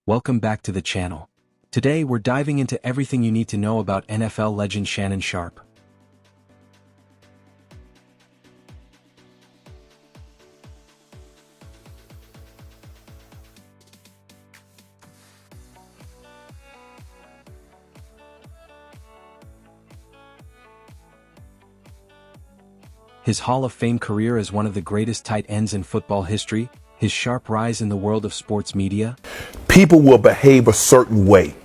Welcome back to the channel. Today we're diving into everything you need to know about NFL legend Shannon Sharpe. His Hall of Fame career as one of the greatest tight ends in football history, his sharp rise in the world of sports media. People will behave a certain way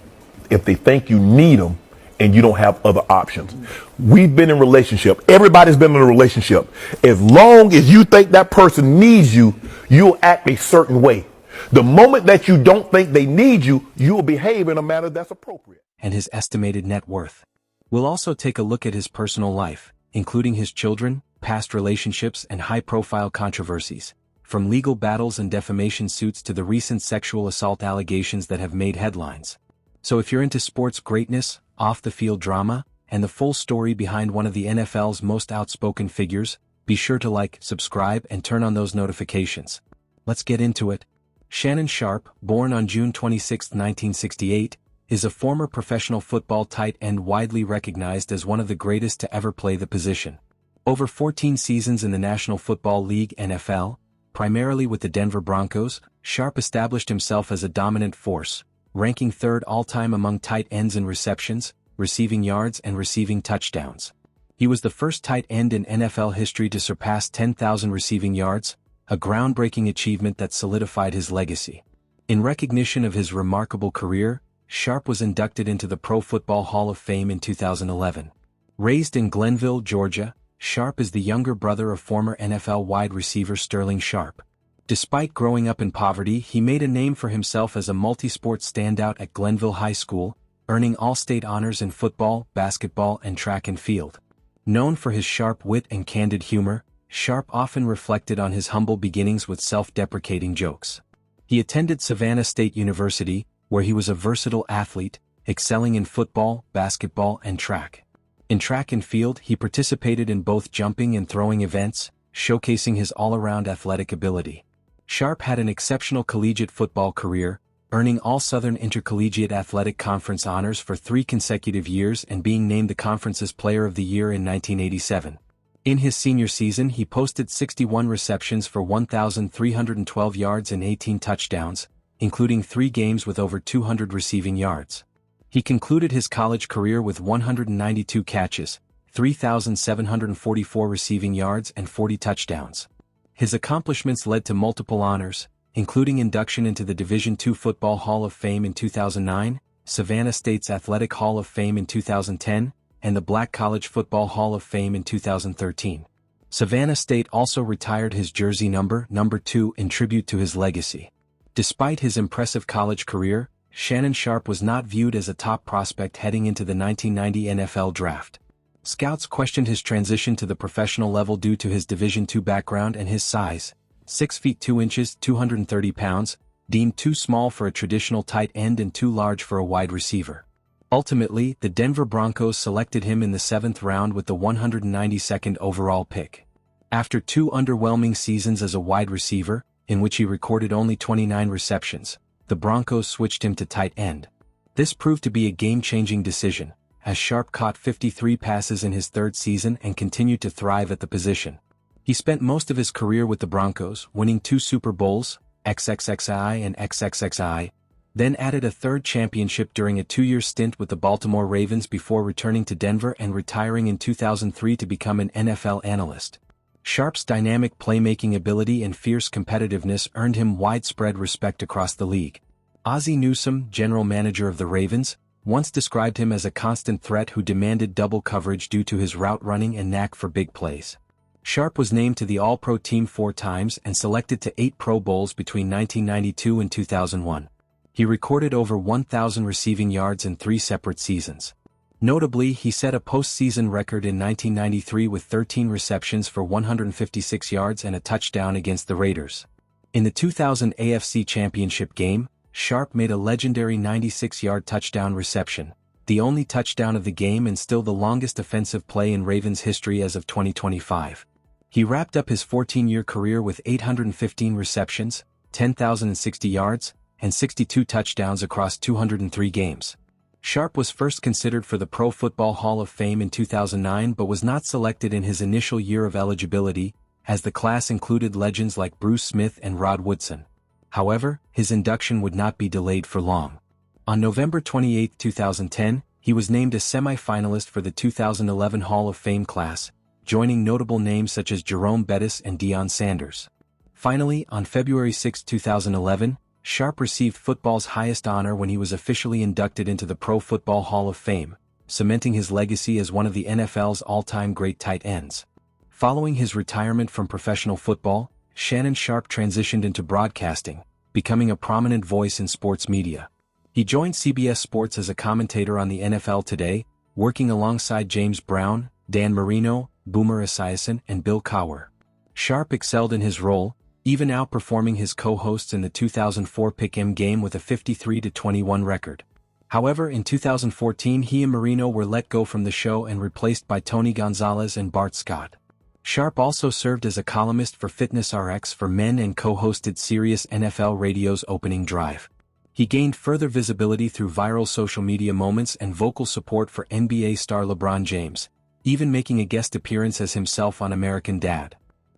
if they think you need them and you don't have other options. We've been in a relationship. Everybody's been in a relationship. As long as you think that person needs you, you'll act a certain way. The moment that you don't think they need you, you'll behave in a manner that's appropriate. And his estimated net worth. We'll also take a look at his personal life, including his children, past relationships, and high-profile controversies, from legal battles and defamation suits to the recent sexual assault allegations that have made headlines. So if you're into sports greatness, off-the-field drama, and the full story behind one of the NFL's most outspoken figures, be sure to like, subscribe, and turn on those notifications. Let's get into it. Shannon Sharpe, born on June 26, 1968, is a former professional football tight end widely recognized as one of the greatest to ever play the position. Over 14 seasons in the National Football League (NFL), primarily with the Denver Broncos, Sharpe established himself as a dominant force, ranking third all-time among tight ends in receptions, receiving yards, and receiving touchdowns. He was the first tight end in NFL history to surpass 10,000 receiving yards, a groundbreaking achievement that solidified his legacy. In recognition of his remarkable career, Sharpe was inducted into the Pro Football Hall of Fame in 2011. Raised in Glenville, Georgia, Sharpe is the younger brother of former NFL wide receiver Sterling Sharpe. Despite growing up in poverty, he made a name for himself as a multi-sport standout at Glenville High School, earning all-state honors in football, basketball, and track and field. Known for his sharp wit and candid humor, Sharpe often reflected on his humble beginnings with self-deprecating jokes. He attended Savannah State University, where he was a versatile athlete, excelling in football, basketball, and track. In track and field, he participated in both jumping and throwing events, showcasing his all-around athletic ability. Sharpe had an exceptional collegiate football career, earning All-Southern Intercollegiate Athletic Conference honors for 3 consecutive years and being named the conference's Player of the Year in 1987. In his senior season, he posted 61 receptions for 1,312 yards and 18 touchdowns, including 3 games with over 200 receiving yards. He concluded his college career with 192 catches, 3,744 receiving yards, and 40 touchdowns. His accomplishments led to multiple honors, including induction into the Division II Football Hall of Fame in 2009, Savannah State's Athletic Hall of Fame in 2010, and the Black College Football Hall of Fame in 2013. Savannah State also retired his jersey number 2 in tribute to his legacy. Despite his impressive college career, Shannon Sharpe was not viewed as a top prospect heading into the 1990 NFL Draft. Scouts questioned his transition to the professional level due to his Division II background and his size, 6 feet 2 inches, 230 pounds, deemed too small for a traditional tight end and too large for a wide receiver. Ultimately, the Denver Broncos selected him in the 7th round with the 192nd overall pick. After 2 underwhelming seasons as a wide receiver, in which he recorded only 29 receptions, the Broncos switched him to tight end. This proved to be a game-changing decision, as Sharpe caught 53 passes in his 3rd season and continued to thrive at the position. He spent most of his career with the Broncos, winning 2 Super Bowls, XXXI and XXXI, then added a 3rd championship during a 2-year stint with the Baltimore Ravens before returning to Denver and retiring in 2003 to become an NFL analyst. Sharpe's dynamic playmaking ability and fierce competitiveness earned him widespread respect across the league. Ozzie Newsome, general manager of the Ravens, once described him as a constant threat who demanded double coverage due to his route running and knack for big plays. Sharpe was named to the All-Pro team 4 times and selected to 8 Pro Bowls between 1992 and 2001. He recorded over 1,000 receiving yards in 3 separate seasons. Notably, he set a postseason record in 1993 with 13 receptions for 156 yards and a touchdown against the Raiders. In the 2000 AFC Championship game, Sharpe made a legendary 96-yard touchdown reception, the only touchdown of the game and still the longest offensive play in Ravens history as of 2025. He wrapped up his 14-year career with 815 receptions, 10,060 yards, and 62 touchdowns across 203 games. Sharpe was first considered for the Pro Football Hall of Fame in 2009 but was not selected in his initial year of eligibility, as the class included legends like Bruce Smith and Rod Woodson. However, his induction would not be delayed for long. On November 28, 2010, he was named a semi-finalist for the 2011 Hall of Fame class, joining notable names such as Jerome Bettis and Deion Sanders. Finally, on February 6, 2011, Sharpe received football's highest honor when he was officially inducted into the Pro Football Hall of Fame, cementing his legacy as one of the NFL's all-time great tight ends. Following his retirement from professional football, Shannon Sharpe transitioned into broadcasting, becoming a prominent voice in sports media. He joined CBS Sports as a commentator on the NFL Today, working alongside James Brown, Dan Marino, Boomer Esiason, and Bill Cowher. Sharpe excelled in his role, even outperforming his co-hosts in the 2004 Pick'em game with a 53-21 record. However, in 2014 he and Marino were let go from the show and replaced by Tony Gonzalez and Bart Scott. Sharpe also served as a columnist for Fitness RX for Men and co-hosted Sirius NFL Radio's Opening Drive. He gained further visibility through viral social media moments and vocal support for NBA star LeBron James, even making a guest appearance as himself on American Dad.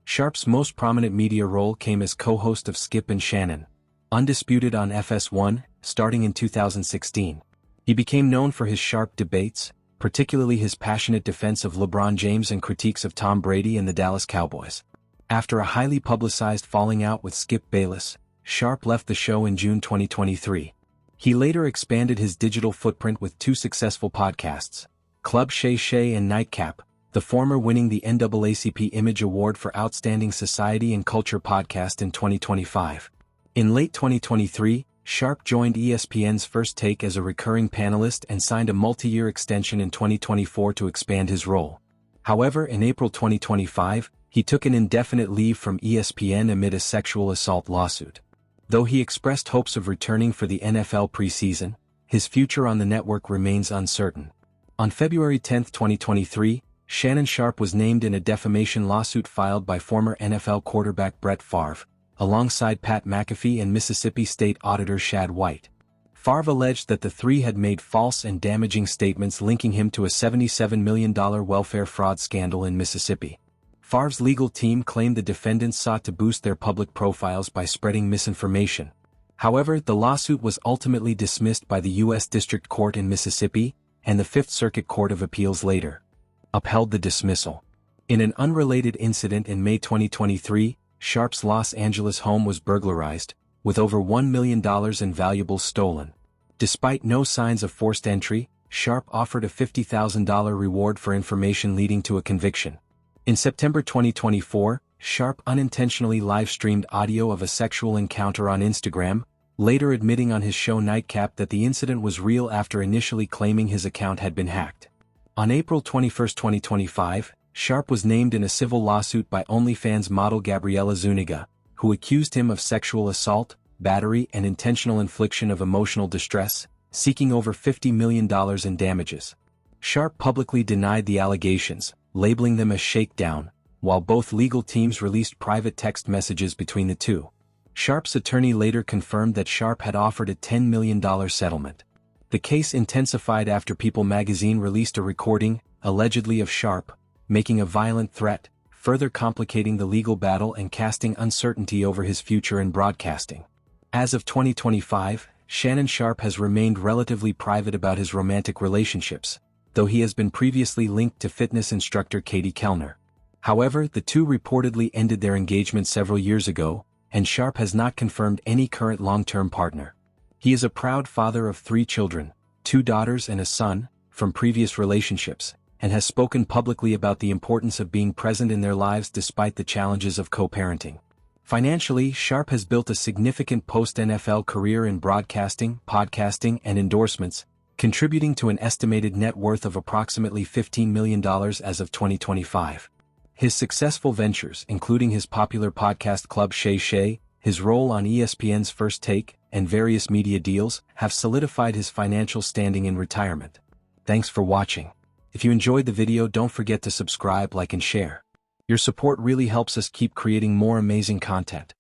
Sharpe's most prominent media role came as co-host of Skip and Shannon, Undisputed on FS1, starting in 2016. He became known for his sharp debates, particularly his passionate defense of LeBron James and critiques of Tom Brady and the Dallas Cowboys. After a highly publicized falling out with Skip Bayless, Sharpe left the show in June 2023. He later expanded his digital footprint with two successful podcasts, Club Shay Shay and Nightcap, the former winning the NAACP Image Award for Outstanding Society and Culture Podcast in 2025. In late 2023, Sharpe joined ESPN's First Take as a recurring panelist and signed a multi-year extension in 2024 to expand his role. However, in April 2025, he took an indefinite leave from ESPN amid a sexual assault lawsuit. Though he expressed hopes of returning for the NFL preseason, his future on the network remains uncertain. On February 10, 2023, Shannon Sharpe was named in a defamation lawsuit filed by former NFL quarterback Brett Favre, alongside Pat McAfee and Mississippi State Auditor Shad White. Favre alleged that the three had made false and damaging statements linking him to a $77 million welfare fraud scandal in Mississippi. Favre's legal team claimed the defendants sought to boost their public profiles by spreading misinformation. However, the lawsuit was ultimately dismissed by the U.S. District Court in Mississippi, and the Fifth Circuit Court of Appeals later upheld the dismissal. In an unrelated incident in May 2023, Sharpe's Los Angeles home was burglarized, with over $1 million in valuables stolen. Despite no signs of forced entry, Sharpe offered a $50,000 reward for information leading to a conviction. In September 2024, Sharpe unintentionally live-streamed audio of a sexual encounter on Instagram, later admitting on his show Nightcap that the incident was real after initially claiming his account had been hacked. On April 21, 2025, Sharpe was named in a civil lawsuit by OnlyFans model Gabriela Zuniga, who accused him of sexual assault, battery and intentional infliction of emotional distress, seeking over $50 million in damages. Sharpe publicly denied the allegations, labeling them a shakedown, while both legal teams released private text messages between the two. Sharpe's attorney later confirmed that Sharpe had offered a $10 million settlement. The case intensified after People magazine released a recording, allegedly of Sharpe, making a violent threat, further complicating the legal battle and casting uncertainty over his future in broadcasting. As of 2025, Shannon Sharpe has remained relatively private about his romantic relationships, though he has been previously linked to fitness instructor Katie Kellner. However, the two reportedly ended their engagement several years ago, and Sharpe has not confirmed any current long-term partner. He is a proud father of 3 children, 2 daughters and a son, from previous relationships, and has spoken publicly about the importance of being present in their lives despite the challenges of co-parenting. Financially, Sharpe has built a significant post-NFL career in broadcasting, podcasting, and endorsements, contributing to an estimated net worth of approximately $15 million as of 2025. His successful ventures, including his popular podcast Club Shay Shay, his role on ESPN's First Take, and various media deals, have solidified his financial standing in retirement. Thanks for watching. If you enjoyed the video, don't forget to subscribe, like, and share. Your support really helps us keep creating more amazing content.